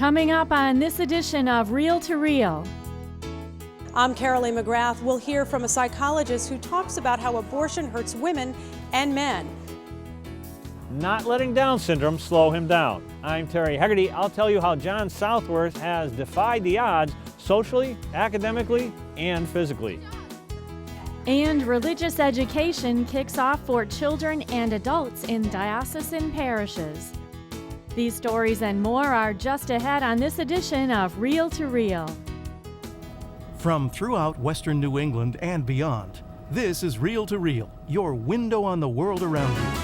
Coming up on this edition of Reel to Reel. I'm Carolee McGrath. We'll hear from a psychologist who talks about how abortion hurts women and men. Not letting Down syndrome slow him down. I'm Terry Hegarty. I'll tell you how John Southworth has defied the odds socially, academically, and physically. And religious education kicks off for children and adults in diocesan parishes. These stories and more are just ahead on this edition of Reel to Reel. From throughout Western New England and beyond, this is Reel to Reel, your window on the world around you.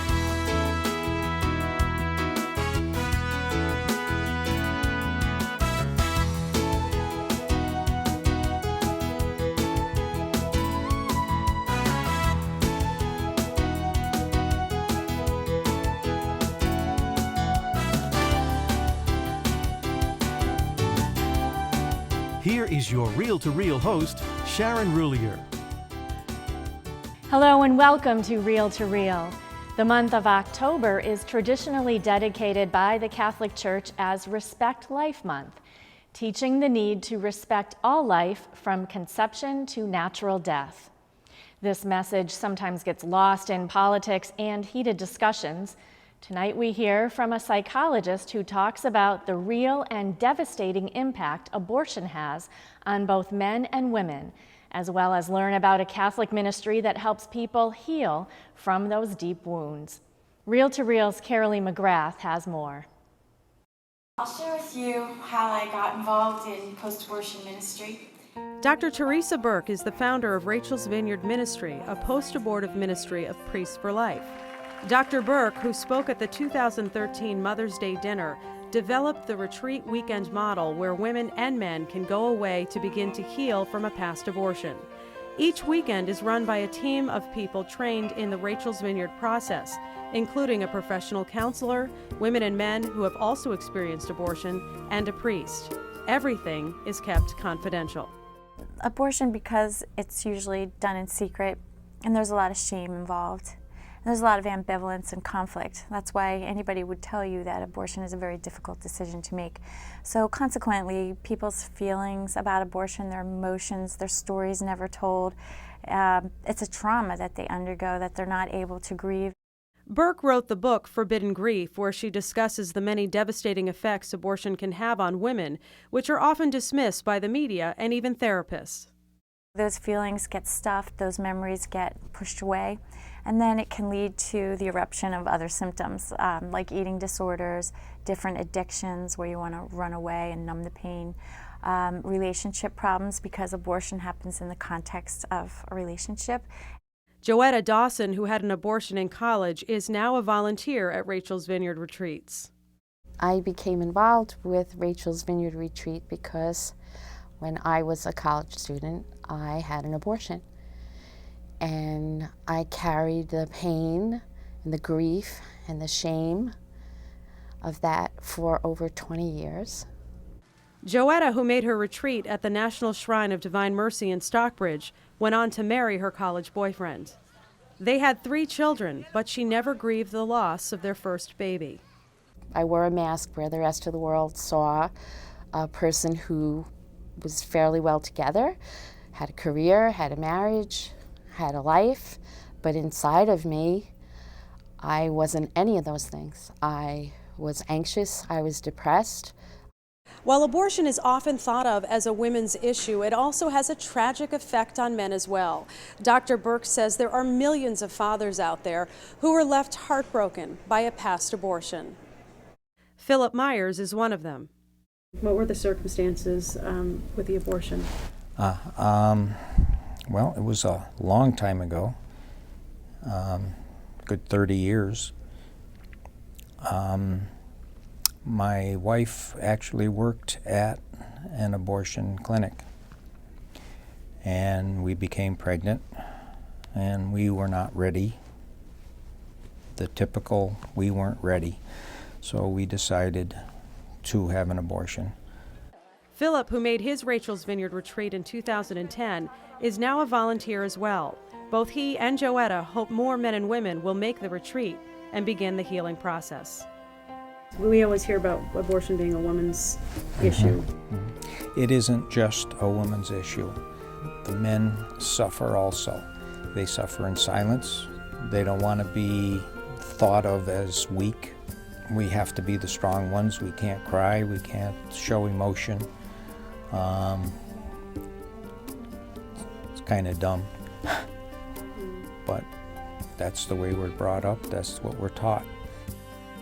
Here is your Reel to Reel host, Sharon Roulier. Hello and welcome to Reel to Reel. The month of October is traditionally dedicated by the Catholic Church as Respect Life Month, teaching the need to respect all life from conception to natural death. This message sometimes gets lost in politics and heated discussions. Tonight we hear from a psychologist who talks about the real and devastating impact abortion has on both men and women, as well as learn about a Catholic ministry that helps people heal from those deep wounds. Reel to Reel's Carolee McGrath has more. I'll share with you how I got involved in post-abortion ministry. Dr. Teresa Burke is the founder of Rachel's Vineyard Ministry, a post-abortive ministry of Priests for Life. Dr. Burke, who spoke at the 2013 Mother's Day dinner, developed the retreat weekend model where women and men can go away to begin to heal from a past abortion. Each weekend is run by a team of people trained in the Rachel's Vineyard process, including a professional counselor, women and men who have also experienced abortion, and a priest. Everything is kept confidential. Abortion, because it's usually done in secret, and there's a lot of shame involved. There's a lot of ambivalence and conflict. That's why anybody would tell you that abortion is a very difficult decision to make. So consequently, people's feelings about abortion, their emotions, their stories never told, it's a trauma that they undergo that they're not able to grieve. Burke wrote the book Forbidden Grief, where she discusses the many devastating effects abortion can have on women, which are often dismissed by the media and even therapists. Those feelings get stuffed, those memories get pushed away, and then it can lead to the eruption of other symptoms, like eating disorders, different addictions where you want to run away and numb the pain, relationship problems because abortion happens in the context of a relationship. Joetta Dawson, who had an abortion in college, is now a volunteer at Rachel's Vineyard Retreats. I became involved with Rachel's Vineyard Retreat because when I was a college student, I had an abortion. And I carried the pain and the grief and the shame of that for over 20 years. Joetta, who made her retreat at the National Shrine of Divine Mercy in Stockbridge, went on to marry her college boyfriend. They had 3 children, but she never grieved the loss of their first baby. I wore a mask where the rest of the world saw a person who was fairly well together, had a career, had a marriage, had a life, but inside of me, I wasn't any of those things. I was anxious, I was depressed. While abortion is often thought of as a women's issue, it also has a tragic effect on men as well. Dr. Burke says there are millions of fathers out there who are left heartbroken by a past abortion. Philip Myers is one of them. What were the circumstances with the abortion? Well, it was a long time ago, good 30 years. My wife actually worked at an abortion clinic, and we became pregnant, and we were not ready. The typical, we weren't ready, so we decided to have an abortion. Philip, who made his Rachel's Vineyard retreat in 2010, is now a volunteer as well. Both he and Joetta hope more men and women will make the retreat and begin the healing process. We always hear about abortion being a woman's issue. It isn't just a woman's issue. The men suffer also. They suffer in silence. They don't want to be thought of as weak. We have to be the strong ones. We can't cry. We can't show emotion. It's kind of dumb. But that's the way we're brought up. That's what we're taught.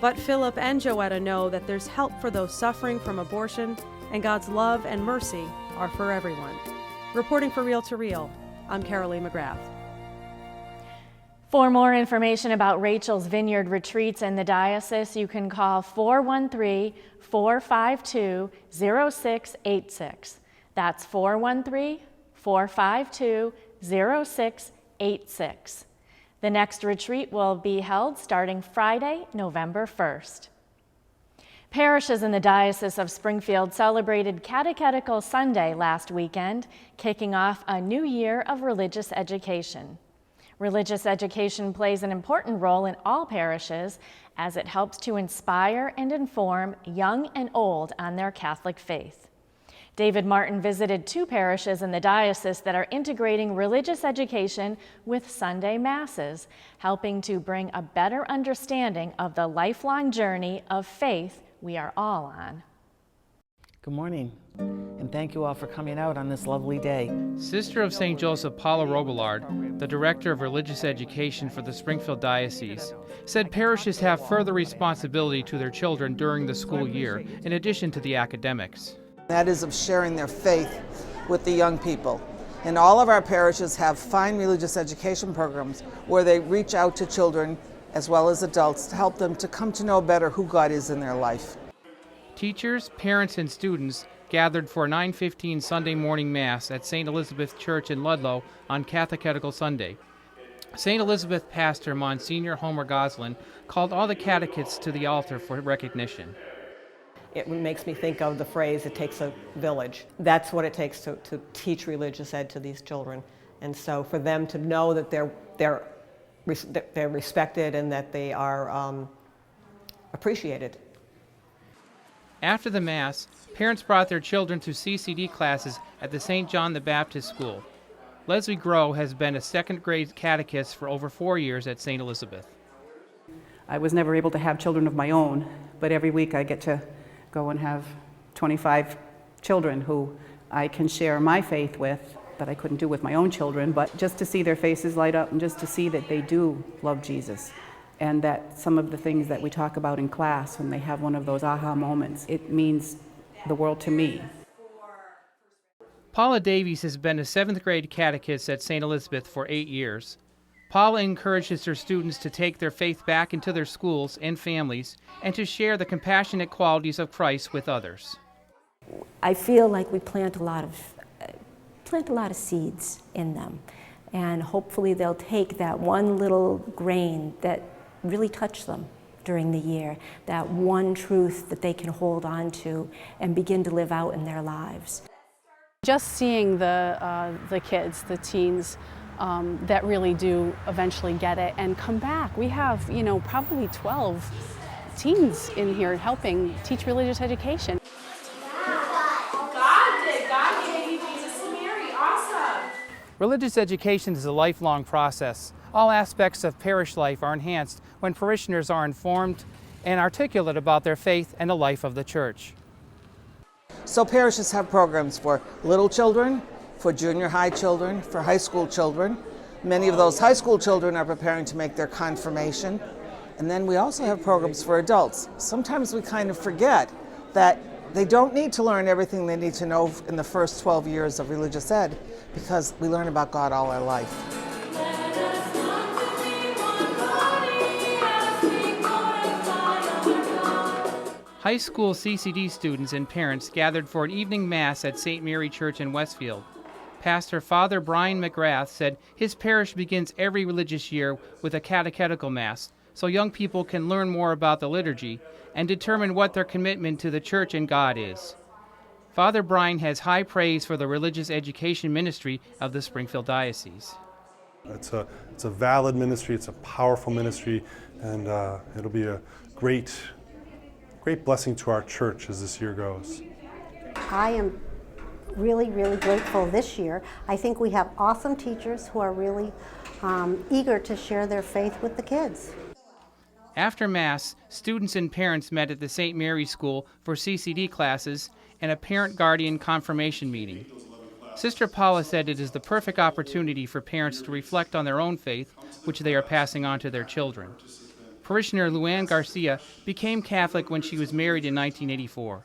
But Philip and Joetta know that there's help for those suffering from abortion, and God's love and mercy are for everyone. Reporting for Reel to Reel, I'm Carolee McGrath. For more information about Rachel's Vineyard retreats in the diocese, you can call 413-452-0686. That's 413-452-0686. The next retreat will be held starting Friday, November 1st. Parishes in the Diocese of Springfield celebrated Catechetical Sunday last weekend, kicking off a new year of religious education. Religious education plays an important role in all parishes as it helps to inspire and inform young and old on their Catholic faith. David Martin visited 2 parishes in the diocese that are integrating religious education with Sunday Masses, helping to bring a better understanding of the lifelong journey of faith we are all on. Good morning, and thank you all for coming out on this lovely day. Sister of St. Joseph Paula Robillard, the Director of Religious Education for the Springfield Diocese, said parishes have further responsibility to their children during the school year, in addition to the academics. That is of sharing their faith with the young people. And all of our parishes have fine religious education programs where they reach out to children as well as adults to help them to come to know better who God is in their life. Teachers, parents, and students gathered for 9:15 Sunday morning Mass at St. Elizabeth Church in Ludlow on Catechetical Sunday. St. Elizabeth pastor Monsignor Homer Goslin called all the catechists to the altar for recognition. It makes me think of the phrase, it takes a village. That's what it takes to teach religious ed to these children. And so for them to know that they're respected and that they are appreciated. After the Mass, parents brought their children to CCD classes at the St. John the Baptist School. Leslie Groh has been a second grade catechist for over 4 years at St. Elizabeth. I was never able to have children of my own, but every week I get to go and have 25 children who I can share my faith with that I couldn't do with my own children, but just to see their faces light up and just to see that they do love Jesus and that some of the things that we talk about in class when they have one of those aha moments, it means the world to me. Paula Davies has been a 7th grade catechist at St. Elizabeth for 8 years. Paula encourages her students to take their faith back into their schools and families and to share the compassionate qualities of Christ with others. I feel like we plant a lot of seeds in them, and hopefully they'll take that one little grain that really touched them during the year, that one truth that they can hold on to and begin to live out in their lives. Just seeing the kids, the teens, that really do eventually get it and come back. We have, probably 12 teens in here helping teach religious education. God gave you Jesus and Mary. Awesome. Religious education is a lifelong process. All aspects of parish life are enhanced when parishioners are informed and articulate about their faith and the life of the church. So parishes have programs for little children, for junior high children, for high school children. Many of those high school children are preparing to make their confirmation. And then we also have programs for adults. Sometimes we kind of forget that they don't need to learn everything they need to know in the first 12 years of religious ed, because we learn about God all our life. High school CCD students and parents gathered for an evening Mass at St. Mary Church in Westfield. Pastor Father Brian McGrath said his parish begins every religious year with a catechetical Mass, so young people can learn more about the liturgy and determine what their commitment to the church and God is. Father Brian has high praise for the religious education ministry of the Springfield Diocese. It's a valid ministry, it's a powerful ministry, and it'll be a great great blessing to our church as this year goes. I am really, really grateful this year. I think we have awesome teachers who are really eager to share their faith with the kids. After Mass, students and parents met at the St. Mary's School for CCD classes and a parent-guardian confirmation meeting. Sister Paula said it is the perfect opportunity for parents to reflect on their own faith, which they are passing on to their children. Parishioner Luann Garcia became Catholic when she was married in 1984.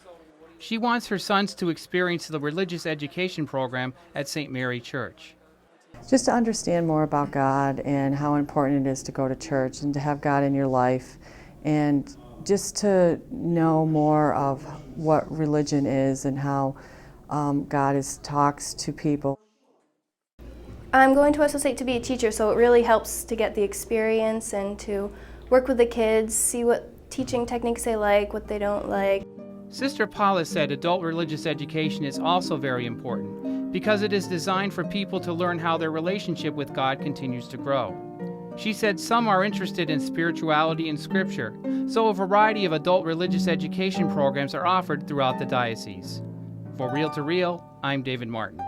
She wants her sons to experience the religious education program at St. Mary Church. Just to understand more about God and how important it is to go to church and to have God in your life, and just to know more of what religion is and how God talks to people. I'm going to associate to be a teacher, so it really helps to get the experience and to work with the kids, see what teaching techniques they like, what they don't like. Sister Paula said adult religious education is also very important because it is designed for people to learn how their relationship with God continues to grow. She said some are interested in spirituality and scripture, so a variety of adult religious education programs are offered throughout the diocese. For Reel to Reel, I'm David Martin.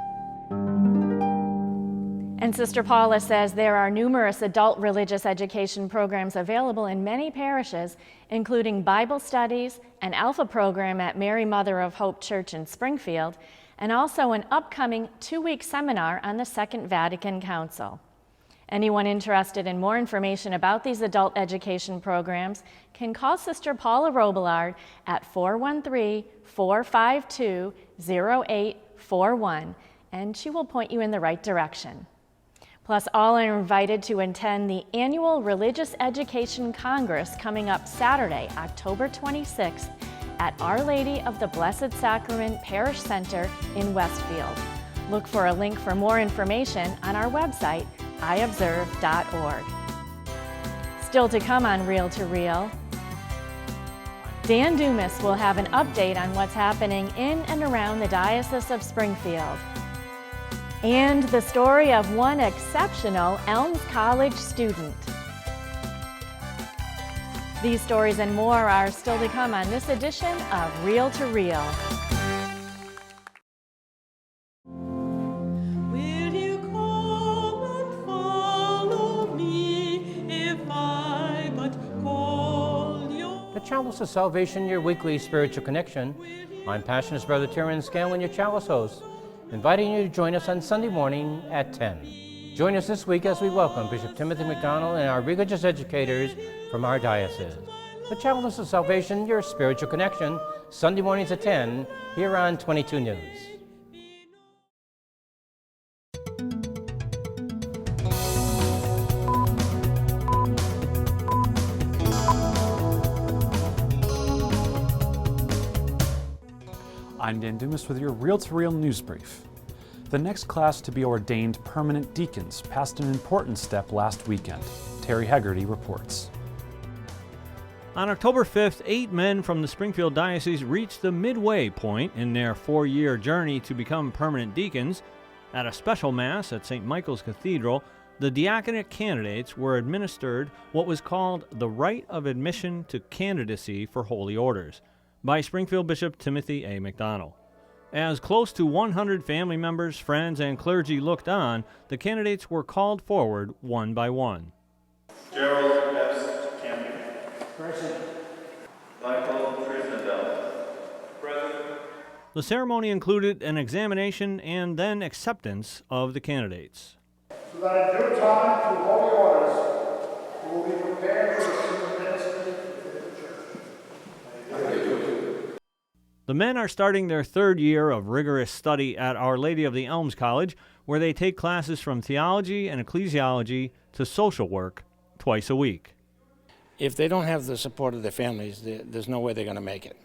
And Sister Paula says there are numerous adult religious education programs available in many parishes, including Bible studies, an Alpha program at Mary Mother of Hope Church in Springfield, and also an upcoming 2-week seminar on the Second Vatican Council. Anyone interested in more information about these adult education programs can call Sister Paula Robillard at 413-452-0841, and she will point you in the right direction. Plus, all are invited to attend the annual Religious Education Congress coming up Saturday, October 26th at Our Lady of the Blessed Sacrament Parish Center in Westfield. Look for a link for more information on our website, iobserve.org. Still to come on Reel to Reel, Dan Dumas will have an update on what's happening in and around the Diocese of Springfield. And the story of one exceptional Elms College student. These stories and more are still to come on this edition of Reel to Reel. The Chalice of Salvation, your weekly spiritual connection. I'm Passionist Brother Terran Scanlon, your Chalice host, inviting you to join us on Sunday morning at 10. Join us this week as we welcome Bishop Timothy McDonald and our religious educators from our diocese. The Chalice of Salvation, your spiritual connection, Sunday mornings at 10, here on 22 News. I'm Dan Dumas with your Reel to Reel news brief. The next class to be ordained permanent deacons passed an important step last weekend. Terry Hegarty reports. On October 5th, 8 men from the Springfield Diocese reached the midway point in their 4-year journey to become permanent deacons. At a special Mass at St. Michael's Cathedral, the diaconate candidates were administered what was called the Rite of Admission to Candidacy for Holy Orders by Springfield Bishop Timothy A. McDonald. As close to 100 family members, friends, and clergy looked on, the candidates were called forward one by one. Gerald S. Campion. Present. Michael Trisnadell. Present. The ceremony included an examination and then acceptance of the candidates. So that in due time, through holy orders, we will be prepared for the ministry within the church. The men are starting their 3rd year of rigorous study at Our Lady of the Elms College, where they take classes from theology and ecclesiology to social work twice a week. If they don't have the support of their families, there's no way they're going to make it.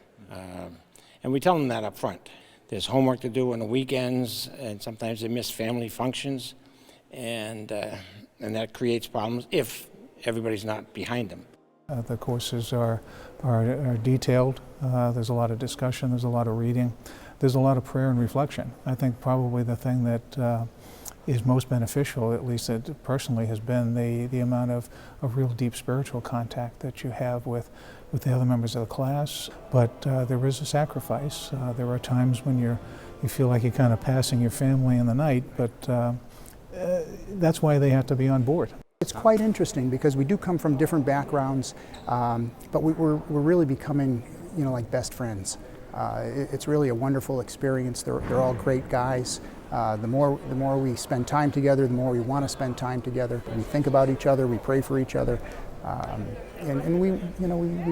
And we tell them that up front. There's homework to do on the weekends, and sometimes they miss family functions, and that creates problems if everybody's not behind them. The courses are detailed. There's a lot of discussion. There's a lot of reading. There's a lot of prayer and reflection. I think probably the thing that is most beneficial, at least it personally has been, the amount of real deep spiritual contact that you have with the other members of the class. But there is a sacrifice. There are times when you feel like you're kind of passing your family in the night, but that's why they have to be on board. It's quite interesting because we do come from different backgrounds, but we're really becoming, like best friends. It's really a wonderful experience. They're all great guys. The more we spend time together, the more we want to spend time together. We think about each other, we pray for each other, and we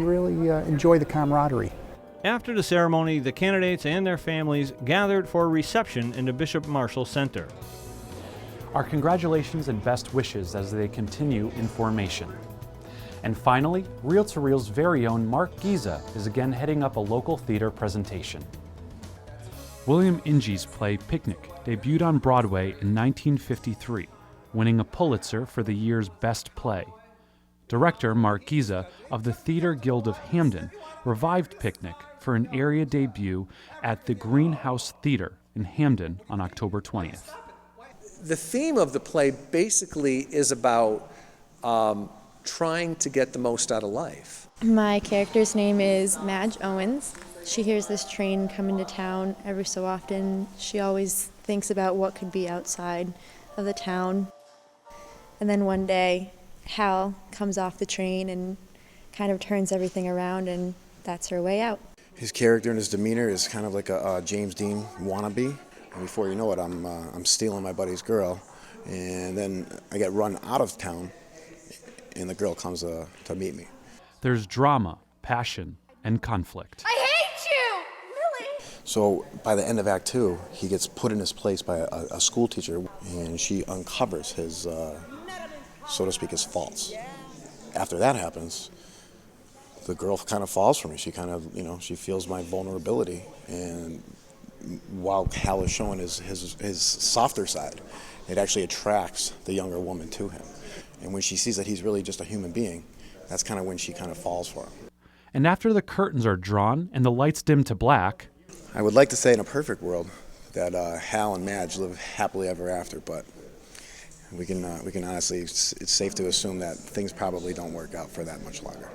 really enjoy the camaraderie. After the ceremony, the candidates and their families gathered for a reception in the Bishop Marshall Center. Our congratulations and best wishes as they continue in formation. And finally, Reel to Reel's very own Mark Giza is again heading up a local theater presentation. William Inge's play Picnic debuted on Broadway in 1953, winning a Pulitzer for the year's Best Play. Director Mark Giza of the Theater Guild of Hamden revived Picnic for an area debut at the Greenhouse Theater in Hamden on October 20th. The theme of the play basically is about trying to get the most out of life. My character's name is Madge Owens. She hears this train come into town every so often. She always thinks about what could be outside of the town. And then one day, Hal comes off the train and kind of turns everything around, and that's her way out. His character and his demeanor is kind of like a James Dean wannabe. And before you know it, I'm stealing my buddy's girl, and then I get run out of town, and the girl comes to meet me. There's drama, passion, and conflict. I hate you! Really? So by the end of Act 2, he gets put in his place by a school teacher, and she uncovers his, so to speak, his faults. After that happens, the girl kind of falls for me. She kind of, she feels my vulnerability, and while Hal is showing his softer side, it actually attracts the younger woman to him. And when she sees that he's really just a human being, that's kind of when she kind of falls for him. And after the curtains are drawn and the lights dim to black, I would like to say in a perfect world that Hal and Madge live happily ever after, but we can honestly, it's safe to assume that things probably don't work out for that much longer.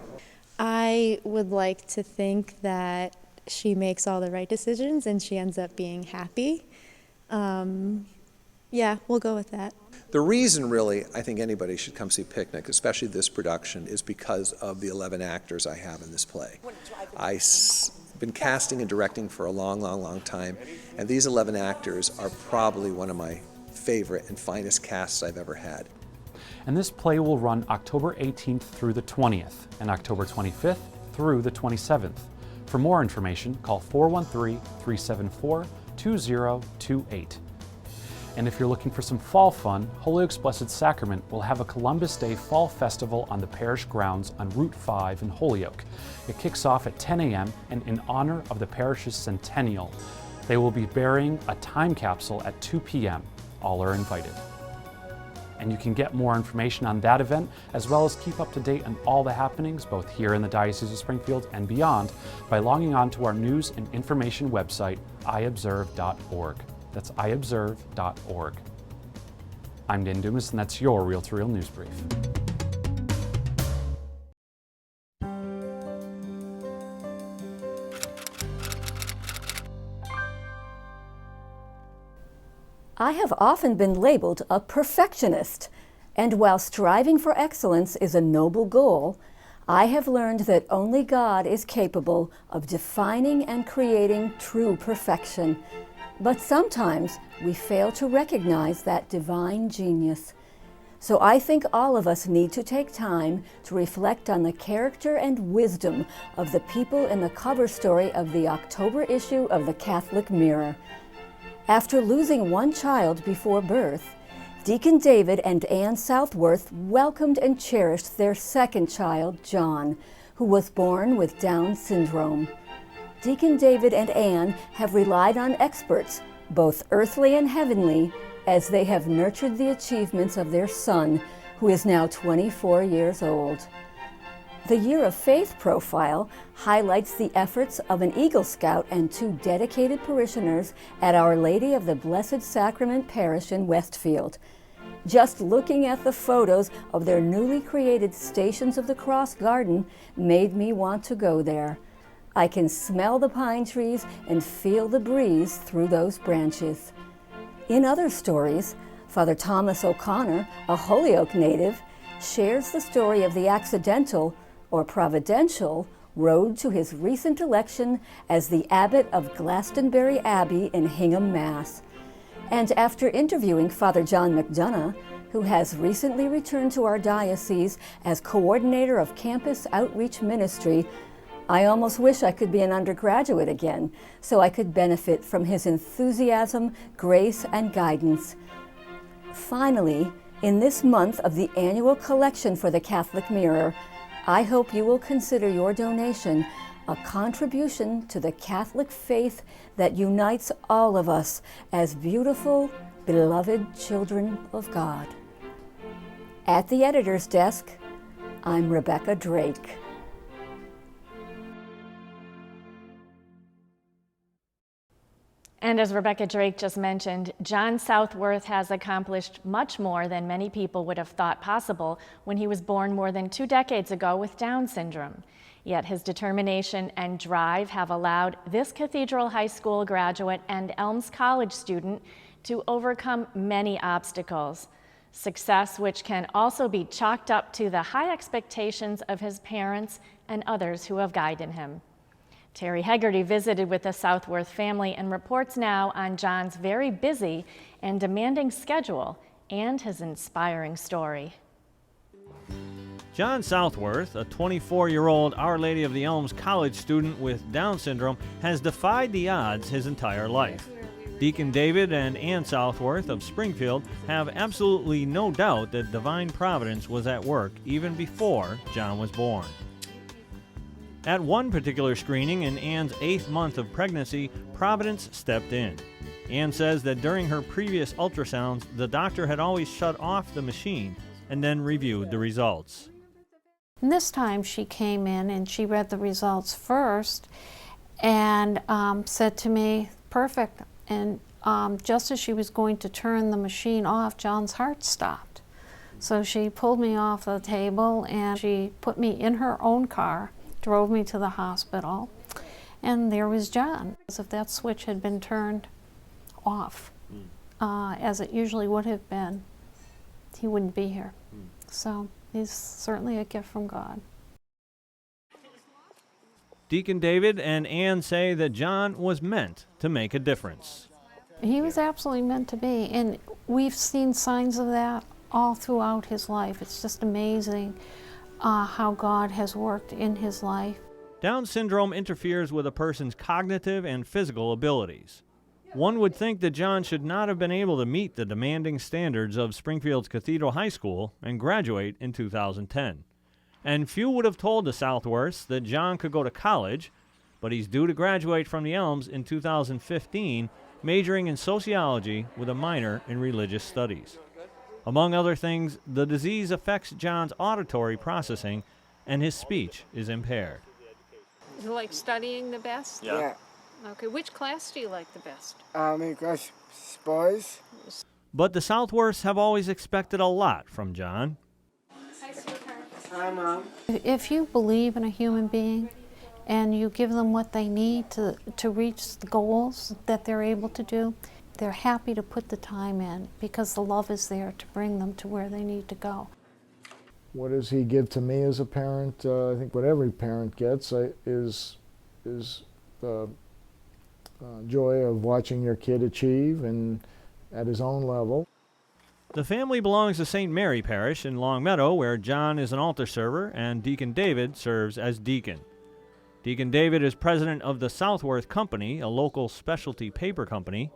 I would like to think that she makes all the right decisions and she ends up being happy. Yeah, we'll go with that. The reason, really, I think anybody should come see Picnic, especially this production, is because of the 11 actors I have in this play. I've been casting and directing for a long, long, long time, and these 11 actors are probably one of my favorite and finest casts I've ever had. and this play will run October 18th through the 20th and October 25th through the 27th. For more information, call 413-374-2028. And if you're looking for some fall fun, Holyoke's Blessed Sacrament will have a Columbus Day Fall Festival on the parish grounds on Route 5 in Holyoke. It kicks off at 10 a.m. and in honor of the parish's centennial. They will be burying a time capsule at 2 p.m. All are invited. And you can get more information on that event, as well as keep up to date on all the happenings, both here in the Diocese of Springfield and beyond, by logging on to our news and information website, iobserve.org. That's iobserve.org. I'm Dan Dumas, and that's your Reel to Reel News Brief. I have often been labeled a perfectionist, and while striving for excellence is a noble goal, I have learned that only God is capable of defining and creating true perfection. But sometimes we fail to recognize that divine genius. So I think all of us need to take time to reflect on the character and wisdom of the people in the cover story of the October issue of the Catholic Mirror. After losing one child before birth, Deacon David and Ann Southworth welcomed and cherished their second child, John, who was born with Down syndrome. Deacon David and Ann have relied on experts, both earthly and heavenly, as they have nurtured the achievements of their son, who is now 24 years old. The Year of Faith profile highlights the efforts of an Eagle Scout and 2 dedicated parishioners at Our Lady of the Blessed Sacrament Parish in Westfield. Just looking at the photos of their newly created Stations of the Cross garden made me want to go there. I can smell the pine trees and feel the breeze through those branches. In other stories, Father Thomas O'Connor, a Holyoke native, shares the story of the accidental or providential road to his recent election as the abbot of Glastonbury Abbey in Hingham, Mass. And after interviewing Father John McDonough, who has recently returned to our diocese as coordinator of campus outreach ministry, I almost wish I could be an undergraduate again, so I could benefit from his enthusiasm, grace, and guidance. Finally, in this month of the annual collection for the Catholic Mirror, I hope you will consider your donation a contribution to the Catholic faith that unites all of us as beautiful, beloved children of God. At the editor's desk, I'm Rebecca Drake. And as Rebecca Drake just mentioned, John Southworth has accomplished much more than many people would have thought possible when he was born more than 2 decades ago with Down syndrome. Yet his determination and drive have allowed this Cathedral High School graduate and Elms College student to overcome many obstacles. Success which can also be chalked up to the high expectations of his parents and others who have guided him. Terry Hegarty visited with the Southworth family and reports now on John's very busy and demanding schedule and his inspiring story. John Southworth, a 24-year-old Our Lady of the Elms College student with Down syndrome, has defied the odds his entire life. Deacon David and Ann Southworth of Springfield have absolutely no doubt that divine providence was at work even before John was born. At one particular screening in Ann's 8th month of pregnancy, Providence stepped in. Ann says that during her previous ultrasounds, the doctor had always shut off the machine and then reviewed the results. And this time she came in and she read the results first and said to me, perfect. And just as she was going to turn the machine off, John's heart stopped. So she pulled me off the table and she put me in her own car, drove me to the hospital, and there was John. As if that switch had been turned off, as it usually would have been, he wouldn't be here. So he's certainly a gift from God. Deacon David and Ann say that John was meant to make a difference. He was absolutely meant to be, and we've seen signs of that all throughout his life. It's just amazing how God has worked in his life. Down syndrome interferes with a person's cognitive and physical abilities. One would think that John should not have been able to meet the demanding standards of Springfield's Cathedral High School and graduate in 2010. And few would have told the Southworths that John could go to college, but he's due to graduate from the Elms in 2015, majoring in sociology with a minor in religious studies. Among other things, the disease affects John's auditory processing, and his speech is impaired. You like studying the best? Yeah. Okay, which class do you like the best? English, boys. But the Southworths have always expected a lot from John. Hi, Mom. If you believe in a human being and you give them what they need to reach the goals that they're able to do, they're happy to put the time in because the love is there to bring them to where they need to go. What does he give to me as a parent? I think what every parent gets is the joy of watching your kid achieve and at his own level. The family belongs to St. Mary Parish in Longmeadow, where John is an altar server and Deacon David serves as deacon. Deacon David is president of the Southworth Company, a local specialty paper company,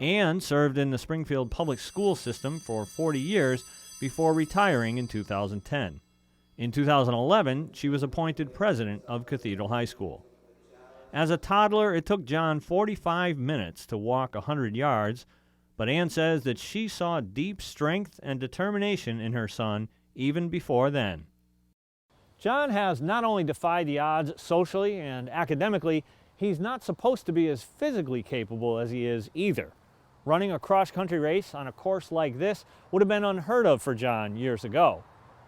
and served in the Springfield public school system for 40 years before retiring in 2010. In 2011, she was appointed president of Cathedral High School. As a toddler, it took John 45 minutes to walk 100 yards, but Ann says that she saw deep strength and determination in her son even before then. John has not only defied the odds socially and academically, he's not supposed to be as physically capable as he is either. Running a cross-country race on a course like this would have been unheard of for John years ago.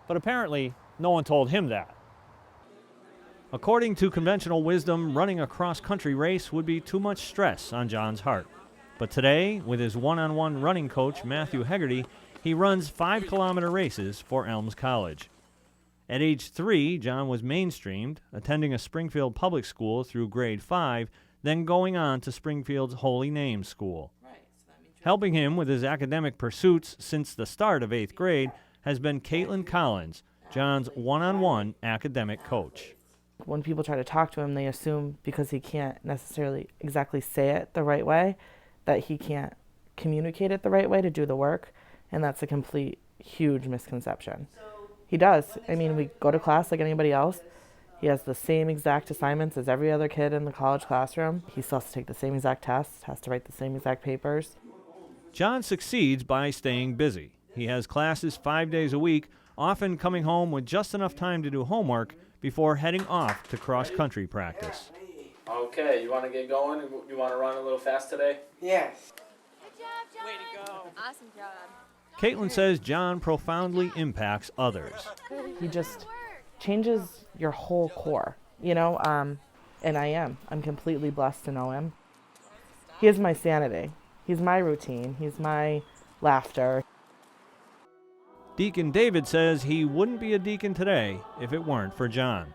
But apparently, no one told him that. According to conventional wisdom, running a cross-country race would be too much stress on John's heart. But today, with his one-on-one running coach, Matthew Hegarty, he runs 5-kilometer races for Elms College. At age 3, John was mainstreamed, attending a Springfield public school through grade 5, then going on to Springfield's Holy Names School. Helping him with his academic pursuits since the start of 8th grade has been Caitlin Collins, John's one-on-one academic coach. When people try to talk to him, they assume because he can't necessarily exactly say it the right way, that he can't communicate it the right way to do the work, and that's a complete, huge misconception. He does. I mean, we go to class like anybody else. He has the same exact assignments as every other kid in the college classroom. He still has to take the same exact tests, has to write the same exact papers. John succeeds by staying busy. He has classes 5 days a week, often coming home with just enough time to do homework before heading off to cross-country practice. Okay, you want to get going? You want to run a little fast today? Yes. Good job, John. Way to go. Awesome job. Caitlin says John profoundly impacts others. He just changes your whole core, you know, and I'm completely blessed to know him. He is my sanity. He's my routine. He's my laughter. Deacon David says he wouldn't be a deacon today if it weren't for John.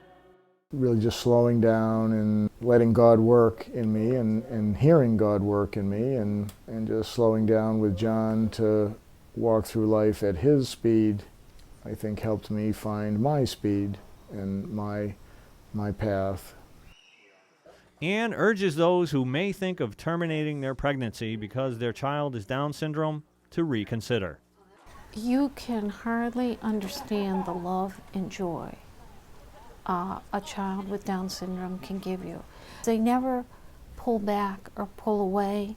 Really just slowing down and letting God work in me and hearing God work in me and just slowing down with John to walk through life at his speed, I think helped me find my speed and my path. Anne urges those who may think of terminating their pregnancy because their child is Down syndrome to reconsider. You can hardly understand the love and joy a child with Down syndrome can give you. They never pull back or pull away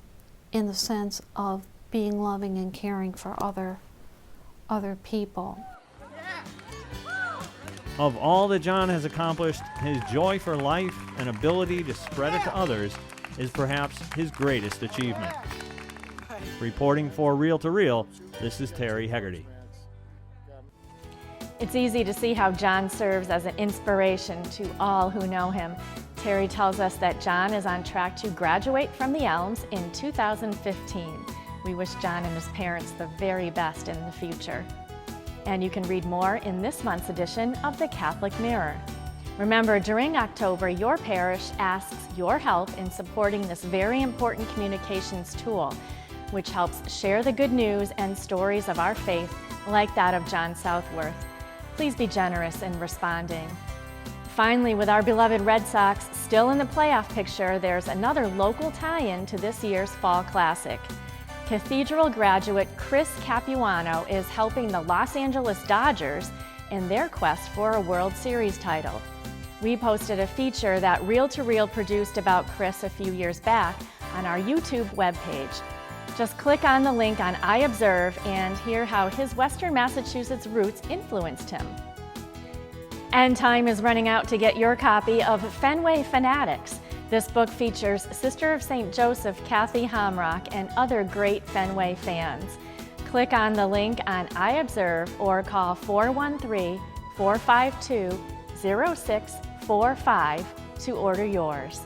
in the sense of being loving and caring for other people. Of all that John has accomplished, his joy for life and ability to spread it to others is perhaps his greatest achievement. Reporting for Reel to Reel, this is Terry Hegarty. It's easy to see how John serves as an inspiration to all who know him. Terry tells us that John is on track to graduate from the Elms in 2015. We wish John and his parents the very best in the future. And you can read more in this month's edition of the Catholic Mirror. Remember, during October, your parish asks your help in supporting this very important communications tool, which helps share the good news and stories of our faith, like that of John Southworth. Please be generous in responding. Finally, with our beloved Red Sox still in the playoff picture, there's another local tie-in to this year's Fall Classic. Cathedral graduate Chris Capuano is helping the Los Angeles Dodgers in their quest for a World Series title. We posted a feature that Reel to Reel produced about Chris a few years back on our YouTube webpage. Just click on the link on I Observe and hear how his Western Massachusetts roots influenced him. And time is running out to get your copy of Fenway Fanatics. This book features Sister of St. Joseph Kathy Hamrock and other great Fenway fans. Click on the link on I Observe or call 413-452-0645 to order yours.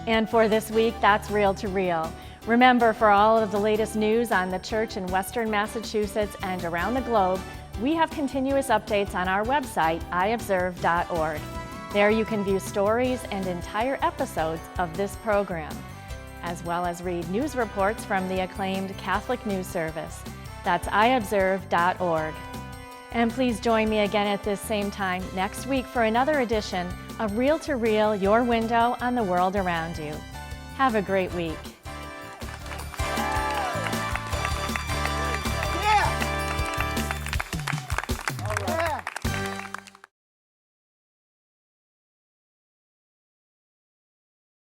And for this week, that's Reel to Reel. Remember, for all of the latest news on the church in Western Massachusetts and around the globe, we have continuous updates on our website, iobserve.org. There you can view stories and entire episodes of this program, as well as read news reports from the acclaimed Catholic News Service. That's iobserve.org. And please join me again at this same time next week for another edition of Reel to Reel, your window on the world around you. Have a great week.